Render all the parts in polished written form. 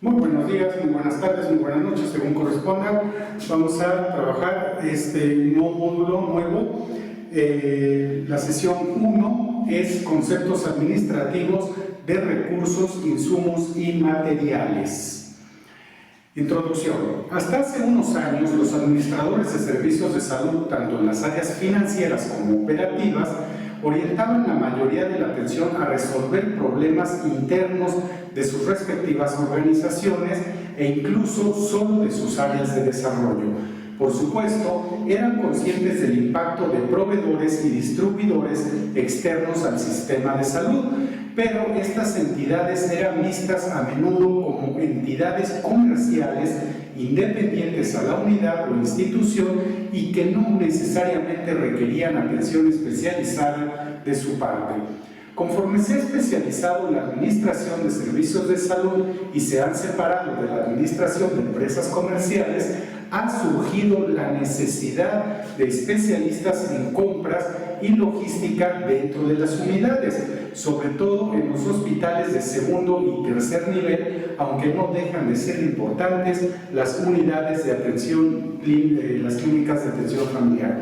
Muy buenos días, muy buenas tardes, muy buenas noches, según corresponda. Vamos a trabajar este nuevo módulo nuevo. La sesión 1 es conceptos administrativos de recursos, insumos y materiales. Introducción. Hasta hace unos años, los administradores de servicios de salud, tanto en las áreas financieras como operativas, orientaban la mayoría de la atención a resolver problemas internos de sus respectivas organizaciones e incluso solo de sus áreas de desarrollo. Por supuesto, eran conscientes del impacto de proveedores y distribuidores externos al sistema de salud, pero estas entidades eran vistas a menudo como entidades comerciales independientes a la unidad o institución y que no necesariamente requerían atención especializada de su parte. Conforme se ha especializado la administración de servicios de salud y se han separado de la administración de empresas comerciales, ha surgido la necesidad de especialistas en compras y logística dentro de las unidades, sobre todo en los hospitales de segundo y tercer nivel, aunque no dejan de ser importantes las unidades de atención, las clínicas de atención familiar.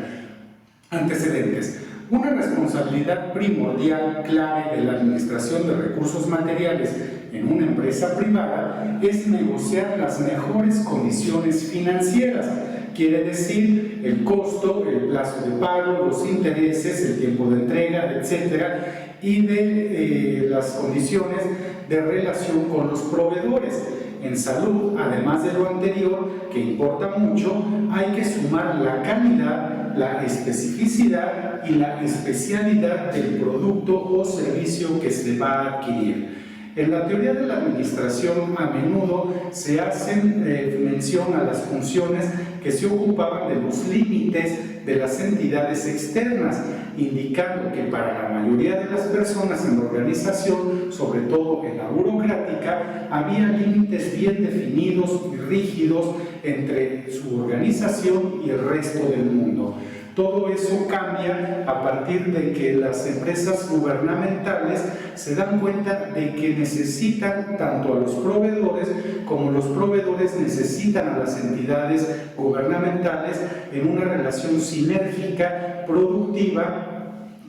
Antecedentes. Una responsabilidad primordial clave de la administración de recursos materiales en una empresa privada es negociar las mejores condiciones financieras, quiere decir el costo, el plazo de pago, los intereses, el tiempo de entrega, etcétera, y de las condiciones de relación con los proveedores. En salud, además de lo anterior, que importa mucho, hay que sumar la calidad, la especificidad y la especialidad del producto o servicio que se va a adquirir. En la teoría de la administración, a menudo se hace mención a las funciones que se ocupaban de los límites de las entidades externas, indicando que para la mayoría de las personas en la organización, sobre todo en la burocrática, había límites bien definidos y rígidos entre su organización y el resto del mundo. Todo eso cambia a partir de que las empresas gubernamentales se dan cuenta de que necesitan tanto a los proveedores como los proveedores necesitan a las entidades gubernamentales en una relación sinérgica, productiva,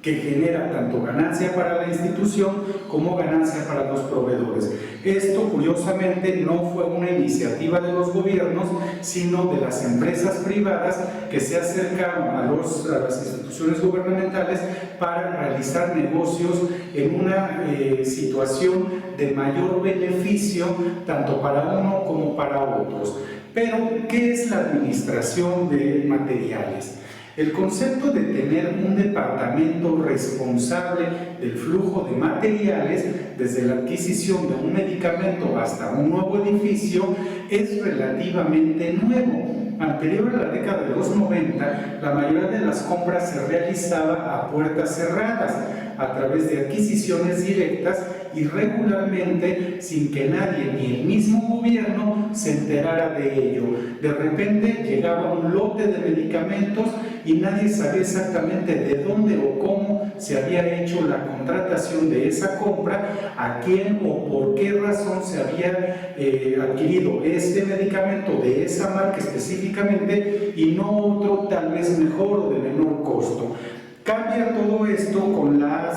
que genera tanto ganancia para la institución como ganancia para los proveedores. Esto, curiosamente, no fue una iniciativa de los gobiernos, sino de las empresas privadas que se acercaron a las instituciones gubernamentales para realizar negocios en una situación de mayor beneficio tanto para uno como para otros. Pero, ¿qué es la administración de materiales? El concepto de tener un departamento responsable del flujo de materiales, desde la adquisición de un medicamento hasta un nuevo edificio, es relativamente nuevo. Anterior a la década de los 90, la mayoría de las compras se realizaba a puertas cerradas, a través de adquisiciones directas y regularmente sin que nadie ni el mismo gobierno se enterara de ello. De repente llegaba un lote de medicamentos y nadie sabía exactamente de dónde o cómo se había hecho la contratación de esa compra, a quién o por qué razón se había adquirido este medicamento de esa marca específicamente y no otro tal vez mejor o de menor costo. Cambia todo esto con la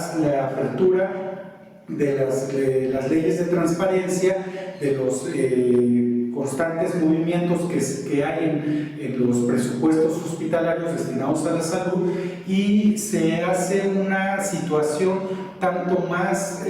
apertura de las leyes de transparencia, de los constantes movimientos que hay en los presupuestos hospitalarios destinados a la salud, y se hace una situación tanto más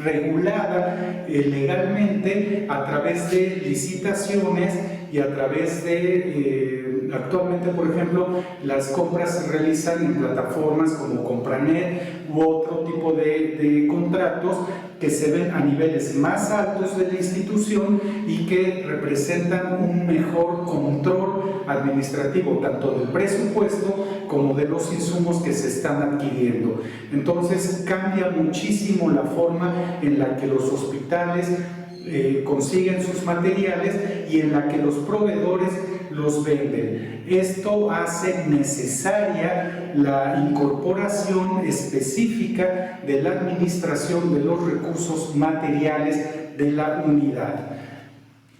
regulada legalmente a través de licitaciones y a través de, actualmente por ejemplo, las compras se realizan en plataformas como Compranet u otro tipo de contratos que se ven a niveles más altos de la institución y que representan un mejor control administrativo tanto del presupuesto como de los insumos que se están adquiriendo. Entonces cambia muchísimo la forma en la que los hospitales consiguen sus materiales y en la que los proveedores los venden. Esto hace necesaria la incorporación específica de la administración de los recursos materiales de la unidad.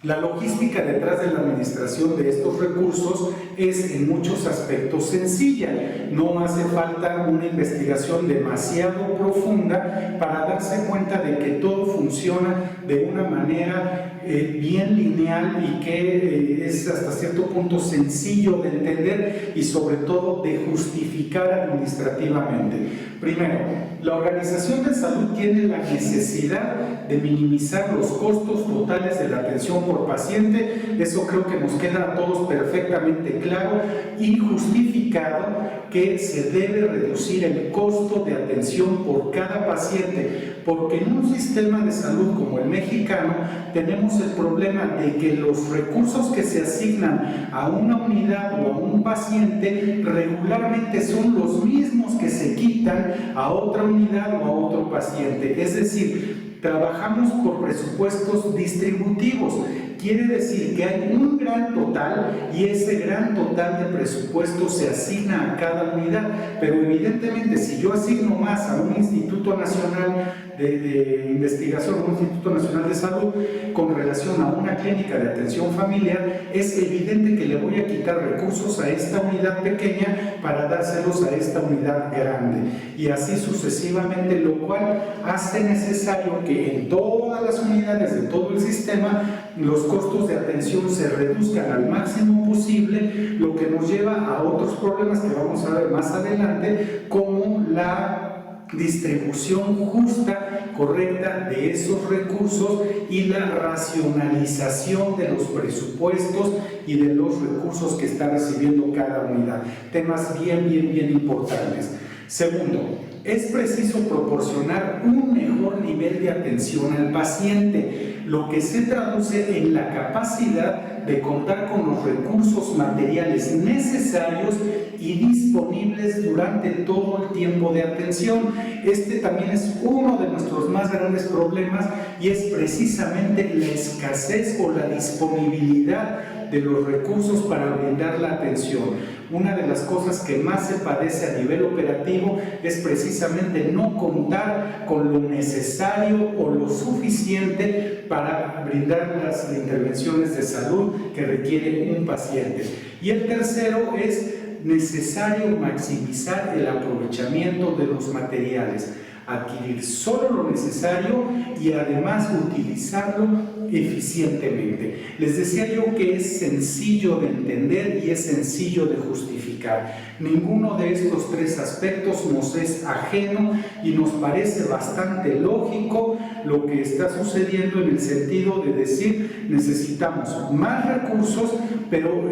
La logística detrás de la administración de estos recursos es en muchos aspectos sencilla. No hace falta una investigación demasiado profunda para darse cuenta de que todo funciona de una manera bien lineal y que es hasta cierto punto sencillo de entender y sobre todo de justificar administrativamente. Primero, la Organización de Salud tiene la necesidad de minimizar los costos totales de la atención por paciente. Eso creo que nos queda a todos perfectamente claro y justificado que se debe reducir el costo de atención por cada paciente, porque en un sistema de salud como el mexicano tenemos el problema de que los recursos que se asignan a una unidad o a un paciente regularmente son los mismos que se quitan a otra unidad o a otro paciente. Es decir, trabajamos por presupuestos distributivos. Quiere decir que hay un gran total y ese gran total de presupuesto se asigna a cada unidad, pero evidentemente si yo asigno más a un Instituto Nacional de Investigación, un Instituto Nacional de Salud, con relación a una clínica de atención familiar, es evidente que le voy a quitar recursos a esta unidad pequeña para dárselos a esta unidad grande, y así sucesivamente, lo cual hace necesario que en todas las unidades de todo el sistema los costos de atención se reduzcan al máximo posible, lo que nos lleva a otros problemas que vamos a ver más adelante, como la distribución justa, correcta de esos recursos y la racionalización de los presupuestos y de los recursos que está recibiendo cada unidad. Temas bien importantes. Segundo, es preciso proporcionar un mejor nivel de atención al paciente, lo que se traduce en la capacidad de contar con los recursos materiales necesarios y disponibles durante todo el tiempo de atención. Este también es uno de nuestros más grandes problemas y es precisamente la escasez o la disponibilidad de los recursos para brindar la atención. Una de las cosas que más se padece a nivel operativo es precisamente no contar con lo necesario o lo suficiente para brindar las intervenciones de salud que requiere un paciente. Y el tercero es necesario maximizar el aprovechamiento de los materiales, adquirir solo lo necesario y además utilizarlo eficientemente. Les decía yo que es sencillo de entender y es sencillo de justificar. Ninguno de estos tres aspectos nos es ajeno y nos parece bastante lógico lo que está sucediendo, en el sentido de decir necesitamos más recursos, pero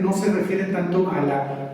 no se refiere tanto a la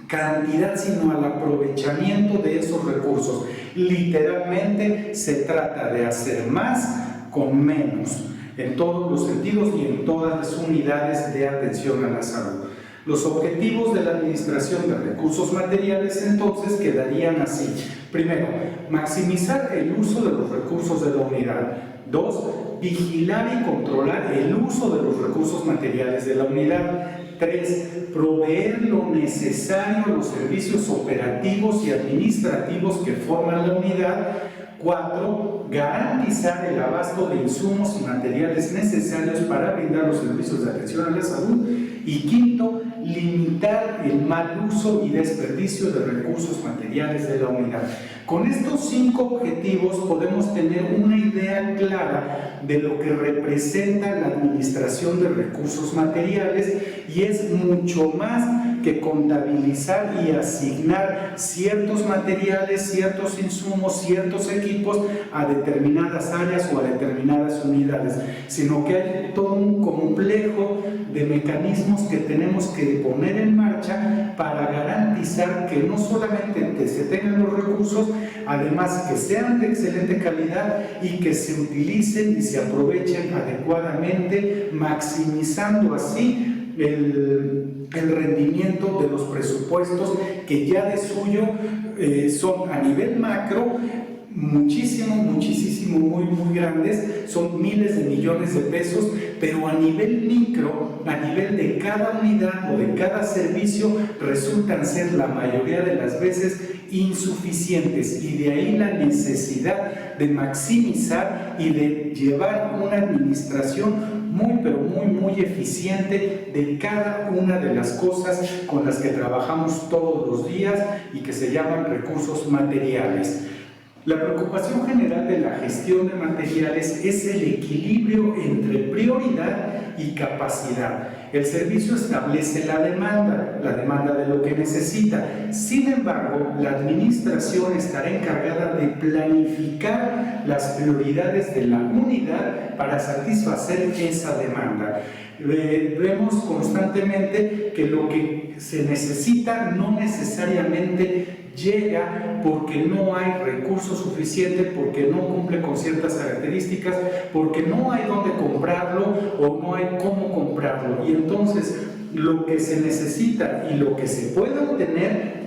cantidad, sino al aprovechamiento de esos recursos. Literalmente se trata de hacer más con menos, en todos los sentidos y en todas las unidades de atención a la salud. Los objetivos de la administración de recursos materiales entonces quedarían así. Primero, maximizar el uso de los recursos de la unidad. 2, vigilar y controlar el uso de los recursos materiales de la unidad. 3, proveer lo necesario, los servicios operativos y administrativos que forman la unidad. 4, garantizar el abasto de insumos y materiales necesarios para brindar los servicios de atención a la salud. Y 5, limitar el mal uso y desperdicio de recursos materiales de la unidad. Con estos 5 objetivos podemos tener una idea clara de lo que representa la administración de recursos materiales, y es mucho más que contabilizar y asignar ciertos materiales, ciertos insumos, ciertos equipos a determinadas áreas o a determinadas unidades, sino que hay todo un complejo de mecanismos que tenemos que poner en marcha para garantizar que no solamente se tengan los recursos, además que sean de excelente calidad y que se utilicen y se aprovechen adecuadamente, maximizando así el rendimiento de los presupuestos, que ya de suyo son a nivel macro muchísimo, muy grandes, son miles de millones de pesos, pero a nivel micro, a nivel de cada unidad o de cada servicio, resultan ser la mayoría de las veces insuficientes, y de ahí la necesidad de maximizar y de llevar una administración muy eficiente de cada una de las cosas con las que trabajamos todos los días y que se llaman recursos materiales. La preocupación general de la gestión de materiales es el equilibrio entre prioridad y capacidad. El servicio establece la demanda de lo que necesita. Sin embargo, la administración estará encargada de planificar las prioridades de la unidad para satisfacer esa demanda. Vemos constantemente que lo que se necesita no necesariamente llega porque no hay recursos suficientes, porque no cumple con ciertas características, porque no hay dónde comprarlo o no hay cómo comprarlo. Y entonces lo que se necesita y lo que se puede obtener,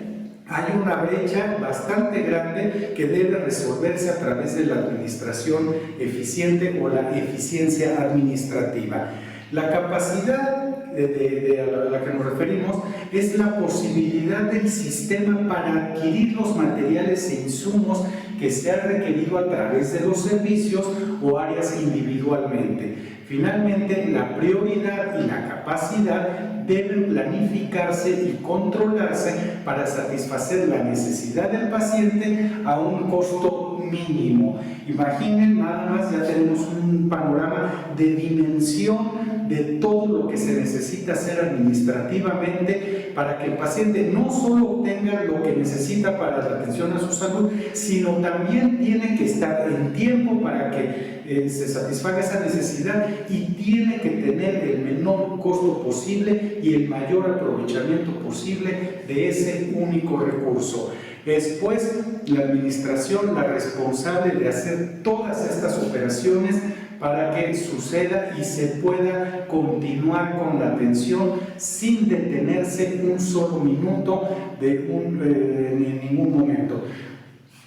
hay una brecha bastante grande que debe resolverse a través de la administración eficiente o la eficiencia administrativa. La capacidad a la que nos referimos es la posibilidad del sistema para adquirir los materiales e insumos que se ha requerido a través de los servicios o áreas individualmente. Finalmente, la prioridad y la capacidad deben planificarse y controlarse para satisfacer la necesidad del paciente a un costo mínimo. Imaginen, nada más ya tenemos un panorama de dimensión de todo lo que se necesita hacer administrativamente para que el paciente no solo obtenga lo que necesita para la atención a su salud, sino también tiene que estar en tiempo para que se satisfaga esa necesidad, y tiene que tener el menor costo posible y el mayor aprovechamiento posible de ese único recurso. Es pues la administración la responsable de hacer todas estas operaciones para que suceda y se pueda continuar con la atención sin detenerse un solo minuto en ningún momento.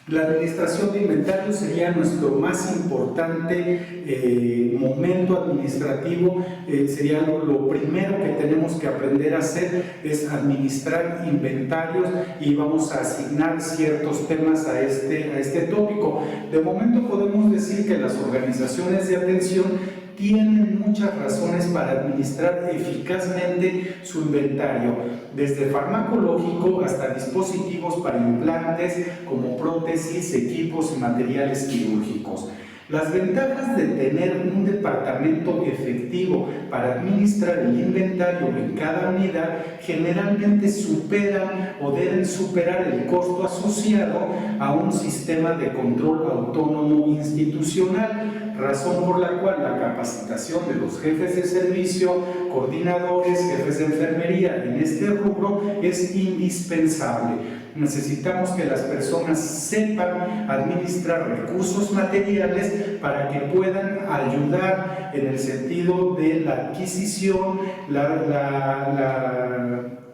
La administración de inventario sería nuestro más importante momento administrativo. Sería lo primero que tenemos que aprender a hacer, es administrar inventarios, y vamos a asignar ciertos temas a este tópico. De momento podemos decir que las organizaciones de atención tienen muchas razones para administrar eficazmente su inventario, desde farmacológico hasta dispositivos para implantes como prótesis, equipos y materiales quirúrgicos. Las ventajas de tener un departamento efectivo para administrar el inventario en cada unidad generalmente superan o deben superar el costo asociado a un sistema de control autónomo institucional, razón por la cual la capacitación de los jefes de servicio, coordinadores, jefes de enfermería en este rubro es indispensable. Necesitamos que las personas sepan administrar recursos materiales para que puedan ayudar en el sentido de la adquisición,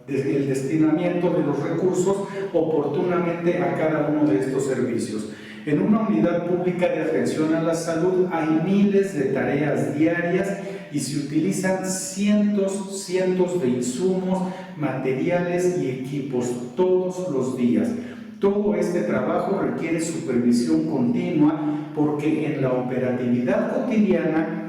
el destinamiento de los recursos oportunamente a cada uno de estos servicios. En una unidad pública de atención a la salud hay miles de tareas diarias y se utilizan cientos de insumos, materiales y equipos todos los días. Todo este trabajo requiere supervisión continua porque en la operatividad cotidiana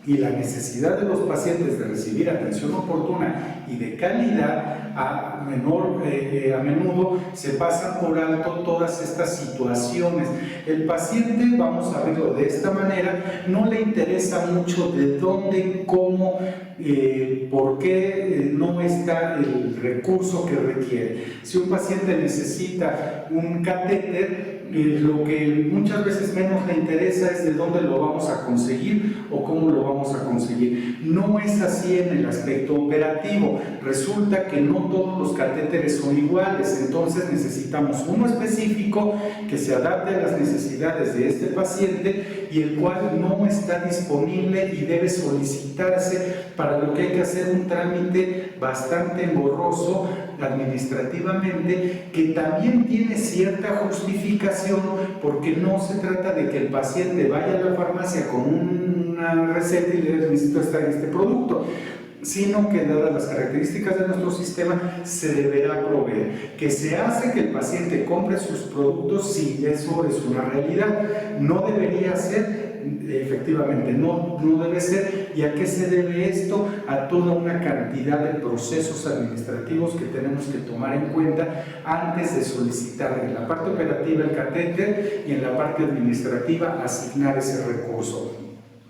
y la necesidad de los pacientes de recibir atención oportuna y de calidad, a menudo se pasan por alto todas estas situaciones. El paciente, vamos a verlo de esta manera, no le interesa mucho de dónde, cómo, por qué no está el recurso que requiere. Si un paciente necesita un catéter, lo que muchas veces menos le interesa es de dónde lo vamos a conseguir o cómo lo vamos a conseguir. No es así en el aspecto operativo. Resulta que no todos los catéteres son iguales, entonces necesitamos uno específico que se adapte a las necesidades de este paciente y el cual no está disponible y debe solicitarse, para lo que hay que hacer un trámite bastante engorroso administrativamente, que también tiene cierta justificación, porque no se trata de que el paciente vaya a la farmacia con una receta y le necesito este producto. sino que dadas las características de nuestro sistema se deberá proveer. Que se hace que el paciente compre sus productos, sí, eso es una realidad. No debería ser, efectivamente, no debe ser. ¿Y a qué se debe esto? A toda una cantidad de procesos administrativos que tenemos que tomar en cuenta antes de solicitar en la parte operativa el catéter y en la parte administrativa asignar ese recurso.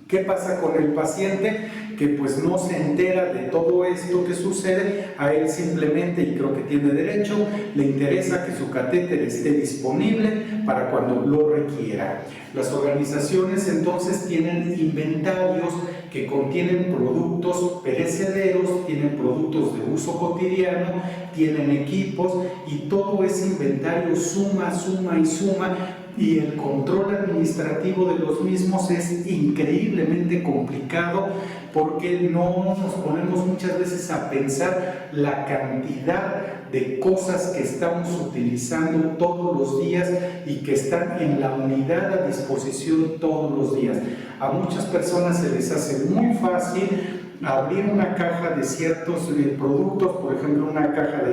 ¿Qué pasa con el paciente? Que pues no se entera de todo esto que sucede. A él simplemente, y creo que tiene derecho, le interesa que su catéter esté disponible para cuando lo requiera. Las organizaciones entonces tienen inventarios que contienen productos perecederos, tienen productos de uso cotidiano, tienen equipos, y todo ese inventario suma y suma, y el control administrativo de los mismos es increíblemente complicado, porque no nos ponemos muchas veces a pensar la cantidad de cosas que estamos utilizando todos los días y que están en la unidad a disposición todos los días. A muchas personas se les hace muy fácil abrir una caja de ciertos productos, por ejemplo una caja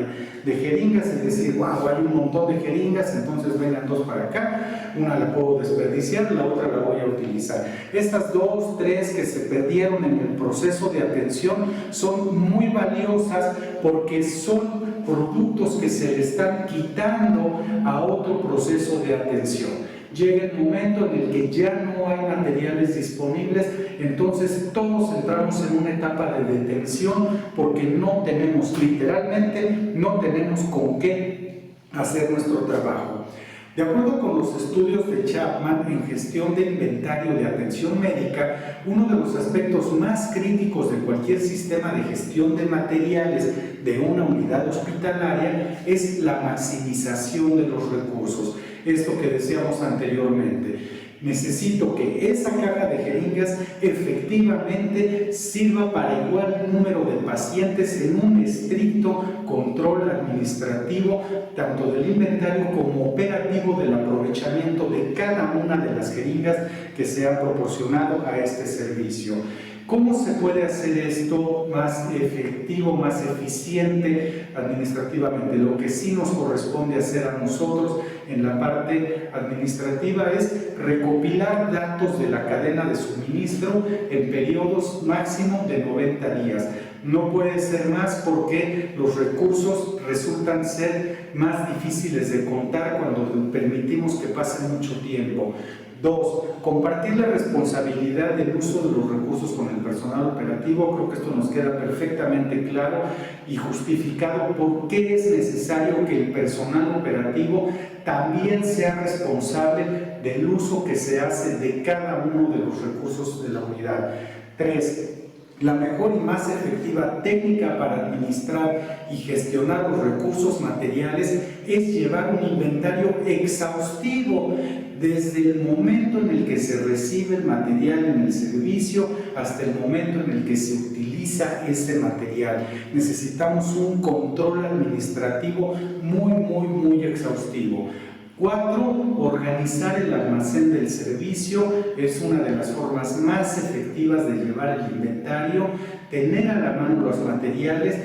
de jeringas, y decir, wow, hay un montón de jeringas, entonces vengan 2 para acá, una la puedo desperdiciar, la otra la voy a utilizar. Estas 2, 3 que se perdieron en el proceso de atención son muy valiosas, porque son productos que se le están quitando a otro proceso de atención. Llega el momento en el que ya no hay materiales disponibles, entonces todos entramos en una etapa de detención, porque no tenemos, literalmente, no tenemos con qué hacer nuestro trabajo. De acuerdo con los estudios de Chapman en gestión de inventario de atención médica, uno de los aspectos más críticos de cualquier sistema de gestión de materiales de una unidad hospitalaria es la maximización de los recursos. Esto que decíamos anteriormente. Necesito que esa caja de jeringas efectivamente sirva para igual número de pacientes en un estricto control administrativo, tanto del inventario como operativo del aprovechamiento de cada una de las jeringas que se han proporcionado a este servicio. ¿Cómo se puede hacer esto más efectivo, más eficiente administrativamente? Lo que sí nos corresponde hacer a nosotros en la parte administrativa es recopilar datos de la cadena de suministro en periodos máximo de 90 días. No puede ser más, porque los recursos resultan ser más difíciles de contar cuando permitimos que pase mucho tiempo. 2. Compartir la responsabilidad del uso de los recursos con el personal operativo. Creo que esto nos queda perfectamente claro y justificado por qué es necesario que el personal operativo también sea responsable del uso que se hace de cada uno de los recursos de la unidad. 3. La mejor y más efectiva técnica para administrar y gestionar los recursos materiales es llevar un inventario exhaustivo desde el momento en el que se recibe el material en el servicio hasta el momento en el que se utiliza ese material. Necesitamos un control administrativo muy exhaustivo. 4. Organizar el almacén del servicio es una de las formas más efectivas de llevar el inventario, tener a la mano los materiales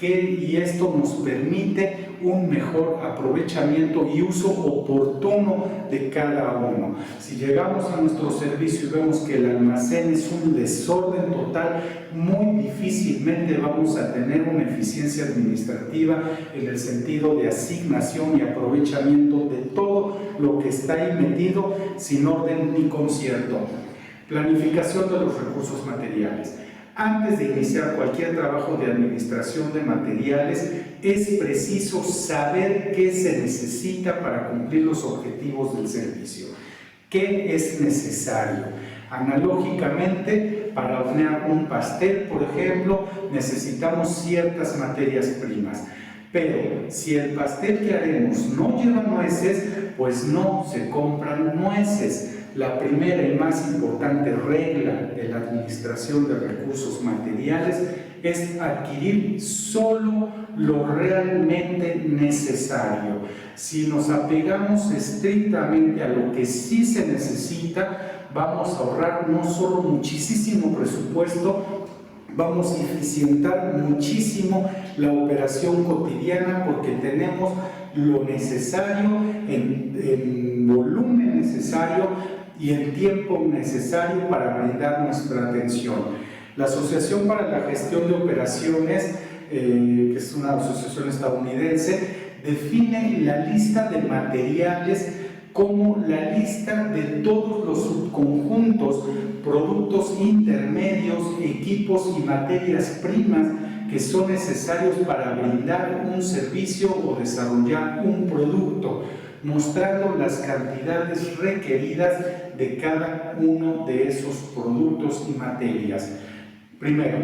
y esto nos permite un mejor aprovechamiento y uso oportuno de cada uno. Si llegamos a nuestro servicio y vemos que el almacén es un desorden total, muy difícilmente vamos a tener una eficiencia administrativa en el sentido de asignación y aprovechamiento de todo lo que está ahí metido sin orden ni concierto. Planificación de los recursos materiales. Antes de iniciar cualquier trabajo de administración de materiales, es preciso saber qué se necesita para cumplir los objetivos del servicio. ¿Qué es necesario? Analógicamente, para hornear un pastel, por ejemplo, necesitamos ciertas materias primas. Pero si el pastel que haremos no lleva nueces, pues no se compran nueces. La primera y más importante regla de la administración de recursos materiales es adquirir solo lo realmente necesario. Si nos apegamos estrictamente a lo que sí se necesita, vamos a ahorrar no solo muchísimo presupuesto, vamos a eficientar muchísimo la operación cotidiana porque tenemos lo necesario en volumen necesario y en tiempo necesario para brindar nuestra atención. La Asociación para la Gestión de Operaciones, que es una asociación estadounidense, define la lista de materiales como la lista de todos los subconjuntos, productos intermedios, equipos y materias primas que son necesarios para brindar un servicio o desarrollar un producto, mostrando las cantidades requeridas de cada uno de esos productos y materias. Primero,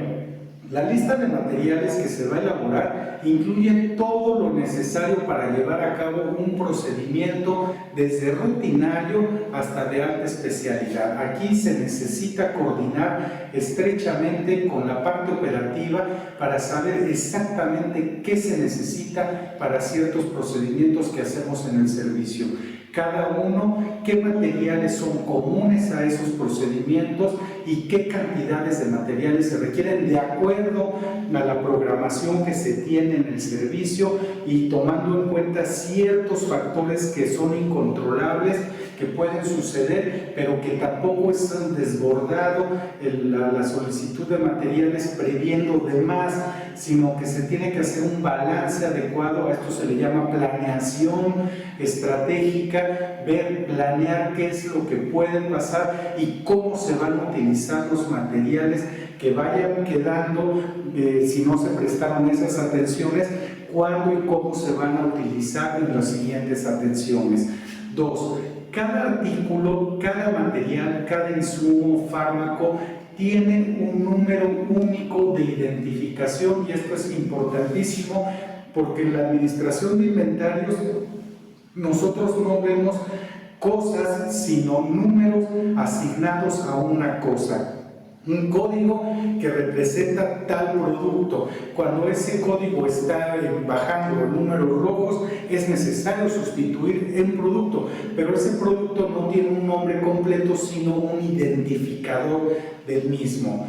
la lista de materiales que se va a elaborar incluye todo lo necesario para llevar a cabo un procedimiento desde rutinario hasta de alta especialidad. Aquí se necesita coordinar estrechamente con la parte operativa para saber exactamente qué se necesita para ciertos procedimientos que hacemos en el servicio. Cada uno, qué materiales son comunes a esos procedimientos y qué cantidades de materiales se requieren de acuerdo a la programación que se tiene en el servicio y tomando en cuenta ciertos factores que son incontrolables, que pueden suceder, pero que tampoco están desbordado la solicitud de materiales previendo de más, sino que se tiene que hacer un balance adecuado. A esto se le llama planeación estratégica, planear qué es lo que puede pasar y cómo se van a utilizar los materiales que vayan quedando, si no se prestaron esas atenciones, cuándo y cómo se van a utilizar en las siguientes atenciones. 2. Cada artículo, cada material, cada insumo, fármaco, tiene un número único de identificación y esto es importantísimo porque en la administración de inventarios nosotros no vemos cosas sino números asignados a una cosa. Un código que representa tal producto. Cuando ese código está bajando en números rojos, es necesario sustituir el producto, pero ese producto no tiene un nombre completo, sino un identificador del mismo.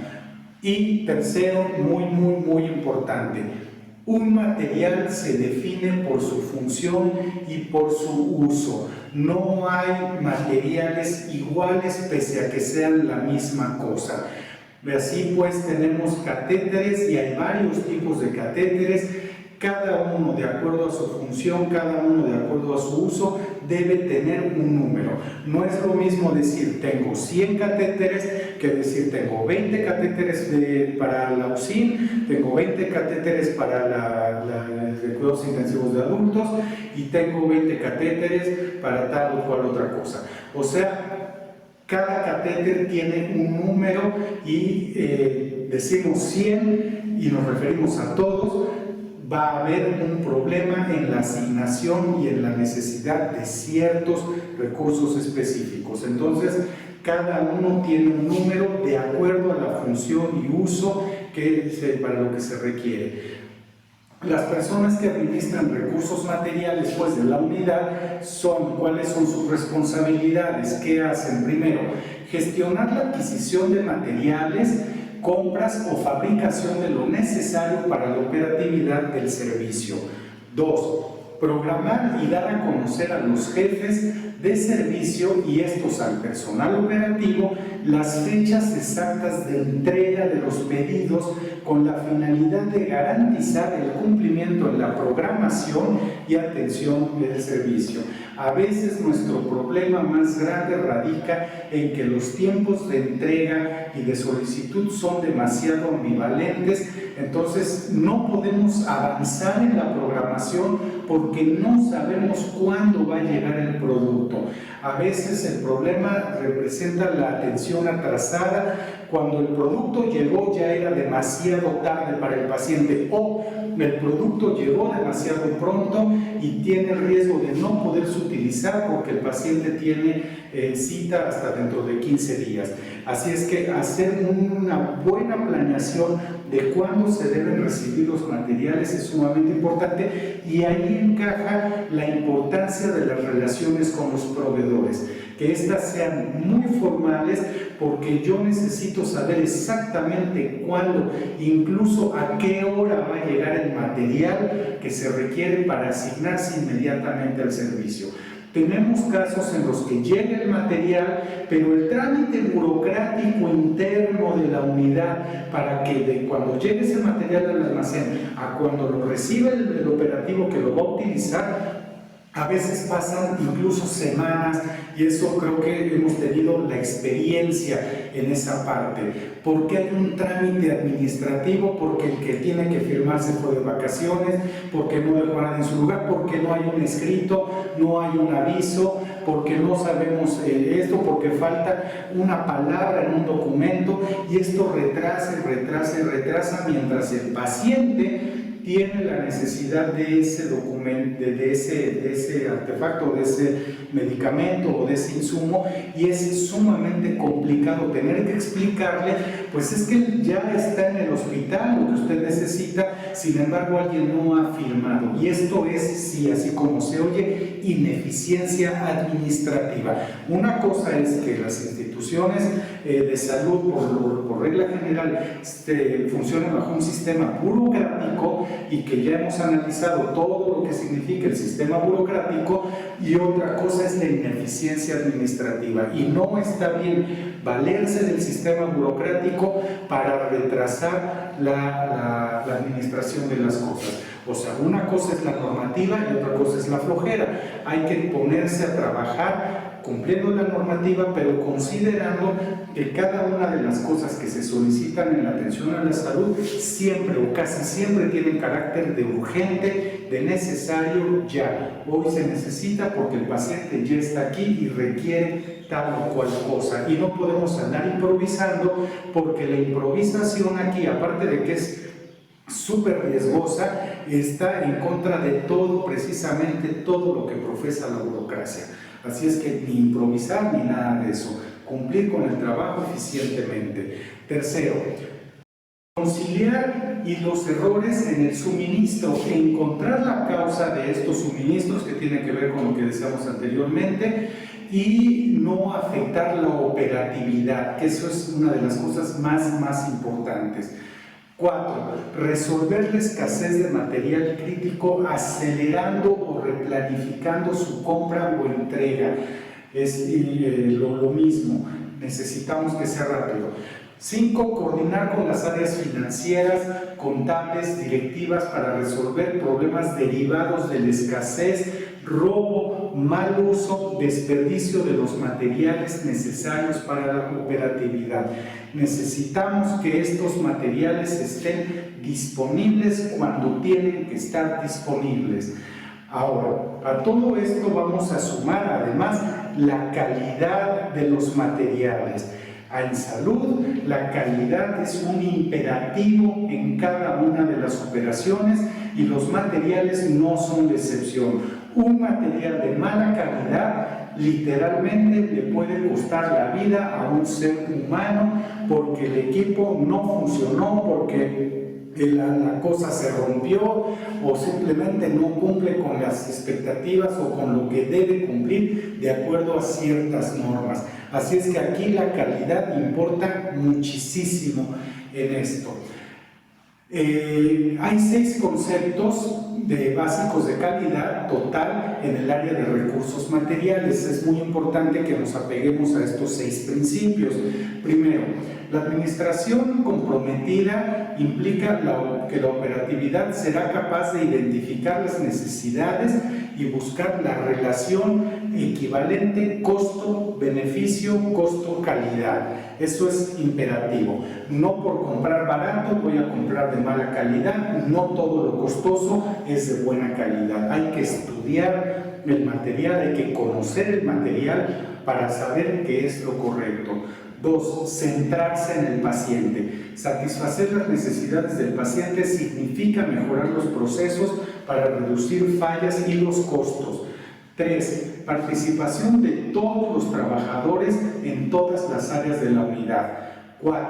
Y tercero, muy importante, un material se define por su función y por su uso. No hay materiales iguales pese a que sean la misma cosa. Así pues tenemos catéteres y hay varios tipos de catéteres, cada uno de acuerdo a su función, cada uno de acuerdo a su uso, debe tener un número. No es lo mismo decir tengo 100 catéteres que decir tengo 20 catéteres para la UCIN, tengo 20 catéteres para los cuidados intensivos de adultos y tengo 20 catéteres para tal o cual otra cosa. O sea, cada catéter tiene un número y decimos 100 y nos referimos a todos, va a haber un problema en la asignación y en la necesidad de ciertos recursos específicos. Entonces, cada uno tiene un número de acuerdo a la función y uso para lo que se requiere. Las personas que administran recursos materiales de la unidad ¿cuáles son sus responsabilidades? ¿Qué hacen? Primero, gestionar la adquisición de materiales, compras o fabricación de lo necesario para la operatividad del servicio. 2. Programar y dar a conocer a los jefes de servicio y estos al personal operativo las fechas exactas de entrega de los pedidos con la finalidad de garantizar el cumplimiento en la programación y atención del servicio. A veces nuestro problema más grande radica en que los tiempos de entrega y de solicitud son demasiado ambivalentes, entonces no podemos avanzar en la programación porque no sabemos cuándo va a llegar el producto. A veces el problema representa la atención atrasada. Cuando el producto llegó ya era demasiado tarde para el paciente o el producto llegó demasiado pronto y tiene el riesgo de no poderse utilizar porque el paciente tiene cita hasta dentro de 15 días. Así es que hacer una buena planeación de cuándo se deben recibir los materiales es sumamente importante y ahí encaja la importancia de las relaciones con los proveedores, que éstas sean muy formales porque yo necesito saber exactamente cuándo, incluso a qué hora va a llegar el material que se requiere para asignarse inmediatamente al servicio. Tenemos casos en los que llega el material, pero el trámite burocrático interno de la unidad para que de cuando llegue ese material al almacén a cuando lo recibe el operativo que lo va a utilizar, a veces pasan incluso semanas, y eso creo que hemos tenido la experiencia en esa parte. ¿Por qué hay un trámite administrativo? Porque el que tiene que firmar se fue de vacaciones, porque no dejó nada en su lugar, porque no hay un escrito, no hay un aviso, porque no sabemos esto, porque falta una palabra en un documento, y esto retrasa mientras el paciente tiene la necesidad de ese documento, de ese artefacto, de ese medicamento o de ese insumo, y es sumamente complicado tener que explicarle, pues es que ya está en el hospital lo que usted necesita, sin embargo alguien no ha firmado, y esto es, sí, así como se oye, ineficiencia administrativa. Una cosa es que las instituciones de salud, por regla general, funcionan bajo un sistema burocrático, y que ya hemos analizado todo lo que significa el sistema burocrático, y otra cosa es la ineficiencia administrativa, y no está bien valerse del sistema burocrático para retrasar la administración de las cosas. O sea, una cosa es la normativa y otra cosa es la flojera. Hay que ponerse a trabajar cumpliendo la normativa, pero considerando que cada una de las cosas que se solicitan en la atención a la salud siempre o casi siempre tienen carácter de urgente, de necesario ya. Hoy se necesita porque el paciente ya está aquí y requiere tal o cual cosa, y no podemos andar improvisando, porque la improvisación aquí, aparte de que es súper riesgosa, está en contra de todo, precisamente todo lo que profesa la burocracia. Así es que ni improvisar ni nada de eso, cumplir con el trabajo eficientemente. Tercero, conciliar y los errores en el suministro, encontrar la causa de estos suministros que tiene que ver con lo que decíamos anteriormente, y no afectar la operatividad, que eso es una de las cosas más importantes. 4. Resolver la escasez de material crítico acelerando o replanificando su compra o entrega. Es lo mismo, necesitamos que sea rápido. 5. Coordinar con las áreas financieras, contables, directivas para resolver problemas derivados de la escasez, robo, mal uso, desperdicio de los materiales necesarios para la operatividad. Necesitamos que estos materiales estén disponibles cuando tienen que estar disponibles. Ahora, a todo esto vamos a sumar además la calidad de los materiales. En salud, la calidad es un imperativo en cada una de las operaciones, y los materiales no son la excepción. Un material de mala calidad literalmente le puede costar la vida a un ser humano, porque el equipo no funcionó, porque la cosa se rompió, o simplemente no cumple con las expectativas o con lo que debe cumplir de acuerdo a ciertas normas. Así es que aquí la calidad importa muchísimo en esto. Hay 6 conceptos básicos de calidad total en el área de recursos materiales. Es muy importante que nos apeguemos a estos 6 principios. Primero, la administración comprometida implica que la operatividad será capaz de identificar las necesidades y buscar la relación equivalente costo-beneficio, costo-calidad. Eso es imperativo. No por comprar barato voy a comprar de mala calidad, no todo lo costoso es de buena calidad. Hay que estudiar el material, hay que conocer el material para saber qué es lo correcto. 2. Centrarse en el paciente. Satisfacer las necesidades del paciente significa mejorar los procesos para reducir fallas y los costos. 3. Participación de todos los trabajadores en todas las áreas de la unidad. 4.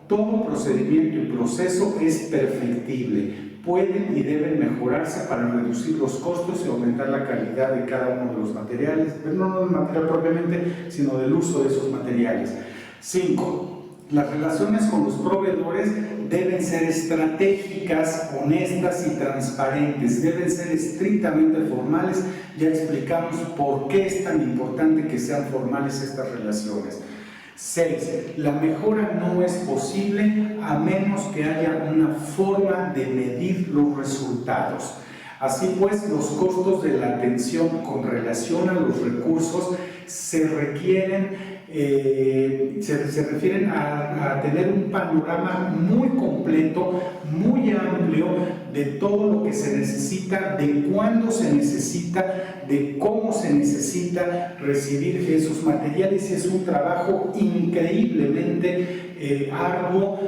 Todo procedimiento y proceso es perfectible. Pueden y deben mejorarse para reducir los costos y aumentar la calidad de cada uno de los materiales, no del material propiamente, sino del uso de esos materiales. 5. Las relaciones con los proveedores deben ser estratégicas, honestas y transparentes, deben ser estrictamente formales. Ya explicamos por qué es tan importante que sean formales estas relaciones. 6. La mejora no es posible a menos que haya una forma de medir los resultados. Así pues, los costos de la atención con relación a los recursos se refieren a tener un panorama muy completo, muy amplio de todo lo que se necesita, de cuándo se necesita, de cómo se necesita recibir esos materiales. Es un trabajo increíblemente arduo,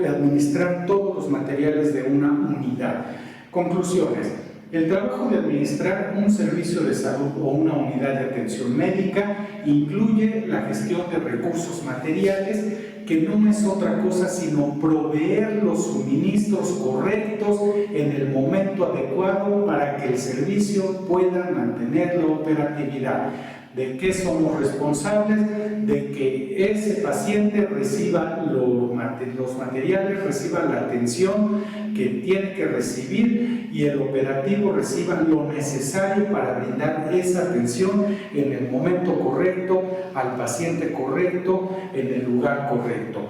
administrar todos los materiales de una unidad. Conclusiones. El trabajo de administrar un servicio de salud o una unidad de atención médica incluye la gestión de recursos materiales, que no es otra cosa sino proveer los suministros correctos en el momento adecuado para que el servicio pueda mantener la operatividad. ¿De qué somos responsables? De que ese paciente reciba los materiales, reciba la atención que tiene que recibir y el operativo reciba lo necesario para brindar esa atención en el momento correcto, al paciente correcto, en el lugar correcto.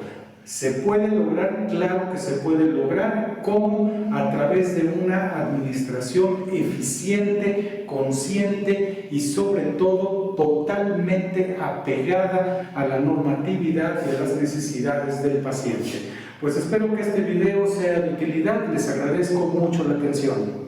¿Se puede lograr? Claro que se puede lograr. ¿Cómo? A través de una administración eficiente, consciente y sobre todo totalmente apegada a la normatividad y a las necesidades del paciente. Pues espero que este video sea de utilidad. Les agradezco mucho la atención.